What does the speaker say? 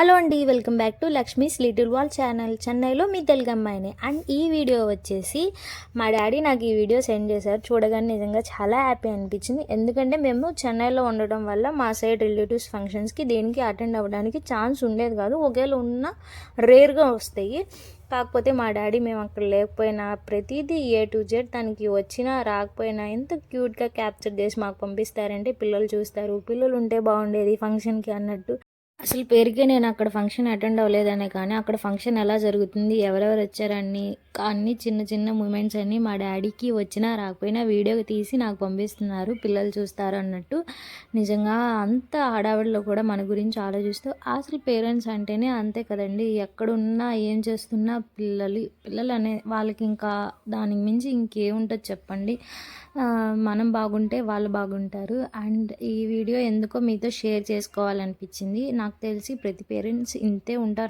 Hello అండి, welcome back to Lakshmi's little wall channel. చెన్నైలో మీ తెలుగు అమ్మాయిని. అండ్ ఈ వీడియో వచ్చేసి మా డాడీ నాకు ఈ వీడియో సెండ్ చేశారు. చూడగానే నిజంగా చాలా హ్యాపీ అనిపించింది. ఎందుకంటే మేము చెన్నైలో ఉండడం వల్ల మా సైడ్ రిలేటివ్స్ ఫంక్షన్స్కి దేనికి అటెండ్ అవ్వడానికి ఛాన్స్ ఉండేది కాదు. ఒకవేళ ఉన్నా రేర్గా వస్తాయి. కాకపోతే మా డాడీ మేము అక్కడ లేకపోయినా ప్రతిదీ A to Z తనకి వచ్చినా రాకపోయినా ఎంత క్యూట్గా క్యాప్చర్ చేసి మాకు పంపిస్తారంటే పిల్లలు చూస్తారు, పిల్లలు ఉంటే బాగుండేది ఫంక్షన్కి అన్నట్టు. అసలు పేరుకే నేను అక్కడ ఫంక్షన్ అటెండ్ అవ్వలేదనే కానీ అక్కడ ఫంక్షన్ ఎలా జరుగుతుంది, ఎవరెవరు వచ్చారని అన్ని చిన్న చిన్న మూమెంట్స్ అన్నీ మా డాడీకి వచ్చినా రాకపోయినా వీడియో తీసి నాకు పంపిస్తున్నారు, పిల్లలు చూస్తారు అన్నట్టు. నిజంగా అంత హడావిడిలో కూడా మన గురించి ఆలోచిస్తూ, అసలు పేరెంట్స్ అంటేనే అంతే కదండి. ఎక్కడున్నా ఏం చేస్తున్నా పిల్లలు అనే వాళ్ళకి ఇంకా దానికి మించి ఇంకేముంటుంది చెప్పండి. మనం బాగుంటే వాళ్ళు బాగుంటారు. అండ్ ఈ వీడియో ఎందుకో మీతో షేర్ చేసుకోవాలనిపించింది. నాకు తెలిసి ప్రతి పేరెంట్స్ ఇంతే ఉంటారు.